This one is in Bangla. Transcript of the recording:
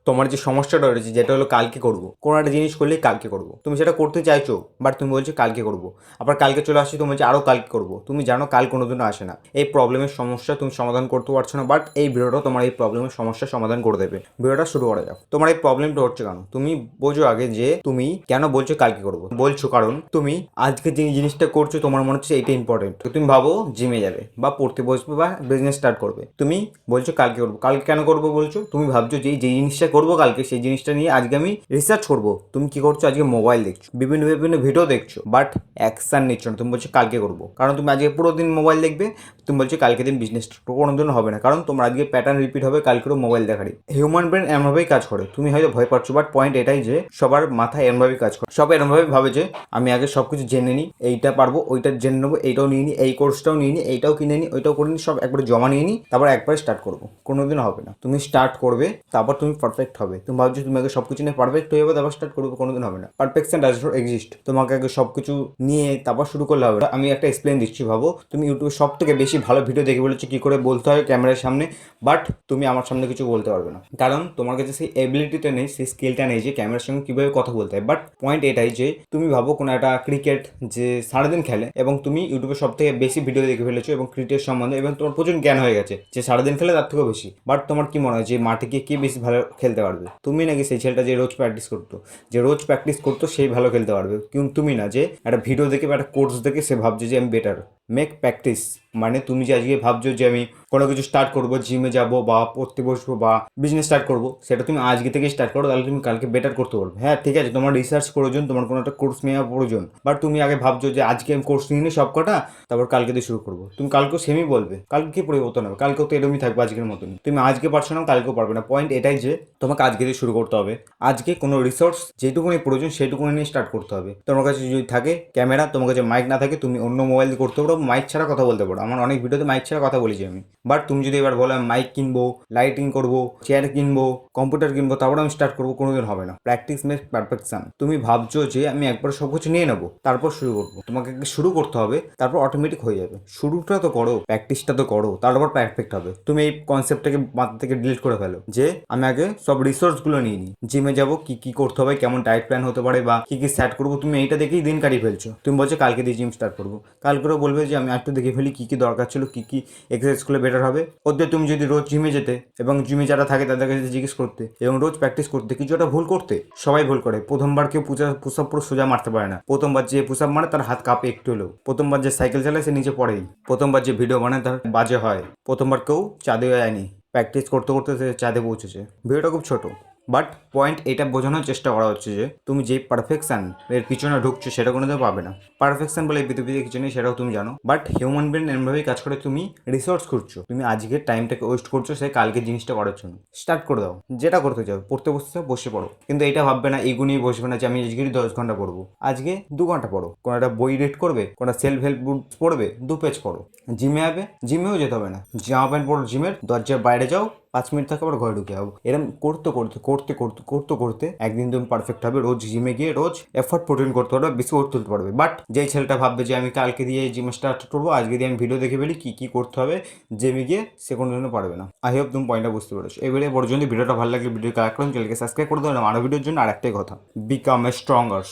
তোমার যে সমস্যাটা রয়েছে যেটা হলো কালকে করবো, কোনো একটা জিনিস করলেই কালকে করবো, তুমি সেটা করতে চাইছো বাট তুমি বলছো কালকে করবো, আবার কালকে চলে আসছে তুমি বলছো আরও কালকে করবো। তুমি জানো কাল কোনোদিনও আসে না। এই প্রবলেমের সমস্যা তুমি সমাধান করতে পারছো না, বাট এই ভিডিওটা তোমার এই প্রবলেমের সমস্যা সমাধান করে দেবে। ভিডিওটা শুরু করা যাক। তোমার এই প্রবলেমটা হচ্ছে কেন তুমি বোঝো আগে, যে তুমি কেন বলছো কালকে করবো। বলছো কারণ তুমি আজকে যে জিনিসটা করছো তোমার মনে হচ্ছে এটা ইম্পর্টেন্ট। তুমি ভাবো জিমে যাবে বা পড়তে বসবে বা বিজনেস স্টার্ট করবে, তুমি বলছো কালকে করবো। কালকে কেন করবো বলছো? তুমি ভাবছো যে যে জিনিসটা করবো কালকে সেই জিনিসটা নিয়ে আজকে আমি রিসার্চ করবো। তুমি কি করছো? আজকে মোবাইল দেখছো, বিভিন্ন বিভিন্ন ভিডিও দেখছো, বাট অ্যাকশন নিচ্ছ না। তুমি বলছো কালকে করবো, কারণ তুমি আজকে পুরো দিন মোবাইল দেখবে। তুমি বলছো কালকে দিন বিজনেস কোনো দিন হবে না, কারণ তোমার আজকে প্যাটার্ন রিপিট হবে কালকেরও মোবাইল দেখারই। হিউম্যান ব্রেন এমনভাবেই কাজ করে। তুমি হয়তো ভয় পাচ্ছ, বাট পয়েন্ট এটাই যে সবার মাথায় এমনভাবেই কাজ করে। সবাই এরমভাবে ভাবে যে আমি আগে সব কিছু জেনে নিই, এইটা পারবো ওইটা জেনে নেবো, এইটাও নিয়ে নিই, এই কোর্সটাও নিয়ে নিই, এইটাও কিনে নিই, ওইটাও করে নিই, সব একবারে জমা নিয়ে নিই, তারপর একবারে স্টার্ট করবো। কোনোদিন হবে না। তুমি স্টার্ট করবে, তারপর তুমি পারফেক্ট হবে। তুমি ভাবছো তুমি আগে সব কিছু নিয়ে পারফেক্ট হয়ে যাবে তারপর স্টার্ট করবে, কোনোদিন হবে না। Perfection does not exist. তোমাকে আগে সব কিছু নিয়ে তারপর শুরু করলে হবে না। আমি একটা এক্সপ্লেন দিচ্ছি। ভাবো তুমি ইউটিউবে সব থেকে বেশি ভালো ভিডিও দেখে বলেছো কী করে বলতে হয় ক্যামেরার সামনে, বাট তুমি আমার সামনে কিছু বলতে পারবে না, কারণ তোমার কাছে সেই এবিলিটিটা নেই, সেই স্কিলটা নেই যে ক্যামেরার সঙ্গে কীভাবে কথা বলতে হয়। বাট পয়েন্ট এটাই যে তুমি ভাবো কোনো একটা ক্রিকেট যে সারাদিন খেলে এবং তুমি ইউটিউবে সব থেকে বেশি ভিডিও দেখে ফেলেছো এবং ক্রিকেট সম্বন্ধে, এবং তোমার প্রচুর জ্ঞান হয়ে গেছে যে সারাদিন খেলে তার থেকেও বেশি। বাট তোমার কি মনে হয় যে মাঠে গিয়ে কে বেশি ভালো খেলতে পারবে? তুমি নাকি সেই ছেলেটা যে রোজ প্র্যাকটিস করতো, সেই ভালো খেলতে পারবে? কিন্তু তুমি না, যে একটা ভিডিও দেখে বা একটা কোর্স দেখে সে ভাবছে যে আমি বেটার। Make practice. মানে তুমি যে আজকে ভাবছো যে আমি কোনো কিছু স্টার্ট করবো, জিমে যাবো বা পড়তে বসবো বা বিজনেস স্টার্ট করবো, সেটা তুমি আজকে থেকে স্টার্ট করো, তাহলে তুমি কালকে বেটার করতে পারবে। হ্যাঁ ঠিক আছে, তোমার রিসার্চ প্রয়োজন, তোমার কোনো একটা কোর্স নেওয়া প্রয়োজন, বাট তুমি আগে ভাবছো যে আজকে আমি কোর্স নিয়ে নিই সব কটা, তারপর কালকে দিয়ে শুরু করবো। তুমি কালকেও সেমই বলবে, কালকে কি পরিবর্তন হবে? কালকেও তো এরকমই থাকবে আজকের মতনই। তুমি আজকে পারছো না, কালকেও পারবে না। পয়েন্ট এটাই যে তোমাকে আজকে দিয়ে শুরু করতে হবে। আজকে কোনো রিসোর্স যেটুকুনি প্রয়োজন সেইটুকুনি নিয়ে স্টার্ট করতে হবে। তোমার কাছে যদি থাকে ক্যামেরা, তোমার কাছে মাইক না থাকে, তুমি অন্য মোবাইল দিয়ে করতে পারো, মাইক ছাড়া কথা বলতে পারো। আমার অনেক ভিডিওতে মাইক ছাড়া কথা বলেছি আমি। বাট তুমি যদি এবার বলো আমি মাইক কিনবো, লাইটিং করবো, চেয়ার কিনবো, কম্পিউটার কিনবো, তারপর আমি স্টার্ট করবো, কোনোদিন হবে না। Practice makes perfection. তুমি ভাবছো যে আমি একবার সব কিছু নিয়ে নেবো তারপর শুরু করবো, তোমাকে শুরু করতে হবে, তারপর অটোমেটিক হয়ে যাবে। শুরুটা তো করো, প্র্যাকটিসটা তো করো, তারপর পারফেক্ট হবে। তুমি এই কনসেপ্টটাকে মাথা থেকে ডিলিট করে ফেলো যে আমি আগে সব রিসোর্সগুলো নিয়ে নিই। জিমে যাবো, কি কি করতে হবে, কেমন ডায়েট প্ল্যান হতে পারে বা কি কি সেট করবো, তুমি এইটা দেখেই দিন কাটিয়ে ফেলছো। তুমি বলছো কালকে দিয়ে জিম স্টার্ট করবো, কালকেও বলবে যে আমি একটু দেখে ফেলি কী কী দরকার ছিল, কী কী এক্সারসাইজ করলে বেটার হবে। ওদের তুমি যদি রোজ জিমে যেতে এবং জিমে যারা থাকে তাদের কাছে জিজ্ঞেস করতে এবং রোজ প্র্যাকটিস করতে, কিছু একটা ভুল করতে। সবাই ভুল করে। প্রথমবার কেউ পুশ আপ পুরো সোজা মারতে পারে না। প্রথমবার যে পুশ আপ মারে তার হাত কাঁপে একটু হলেও। প্রথমবার যে সাইকেল চালায় সে নিচে পড়েই। প্রথমবার যে ভিডিও বানায় তার বাজে হয়। প্রথমবার কেউ চাঁদে যায়নি, প্র্যাকটিস করতে করতে সে চাঁদে পৌঁছেছে। ভিডিওটা খুব ছোট, বাট পয়েন্ট এটা বোঝানোর চেষ্টা করা হচ্ছে যে তুমি যেই পারফেকশন এর পিছনে ঢুকছো সেটা কোনোদিন পাবে না। পারফেকশন বলে এই পৃথিবীতে কিছু নেই, সেটাও তুমি জানো। বাট হিউম্যান ব্রেন এমনভাবেই কাজ করে, তুমি রিসোর্স করছো, তুমি আজকের টাইমটাকে ওয়েস্ট করছো সেই কালকে জিনিসটা করার জন্য। স্টার্ট করে দাও, যেটা করতে চাও। পড়তে বসতে বসে পড়ো, কিন্তু এটা ভাববে না, এগু নিয়ে বসবে না যে আমি আজকেরই 10 ঘন্টা পড়বো। আজকে 2 ঘন্টা পড়ো। কোনো একটা বই রিড করবে, কোনো সেলফ হেল্প বুক পড়বে, 2 পেজ পড়ো। জিমে যাবে, জিমেও যেতে হবে না, জামা প্যান্ট পরো, জিমের দরজার বাইরে যাও, 5 মিনিট থাকে আবার ঘরে ঢুকে যাবো। এরকম করতে করতে করতে করতে করতে করতে একদিন তুমি পারফেক্ট হবে। রোজ জিমে গিয়ে রোজ এফর্ট প্রোটিন করতে পারবে, বেশি ওয়েট তুলতে পারবে। বাট যেই ছেলেটা ভাববে যে আমি কালকে দিয়ে জিমে স্টার্ট করবো, আজকে দিয়ে আমি ভিডিও দেখে ফেলি কী কী করতে হবে জিমে গিয়ে, সে কোনো জন্য পারবে না। আই হোপ তুমি পয়েন্টটা বুঝতে পেরেছো। এবারে পর্যন্ত ভিডিওটা ভালো লাগলে ভিডিও কালেক্ট করুন, চ্যানেলকে সাবস্ক্রাইব করে দেবেন। আরও ভিডিওর জন্য আর একটাই কথা, বিকাম এ স্ট্রঙ্গার।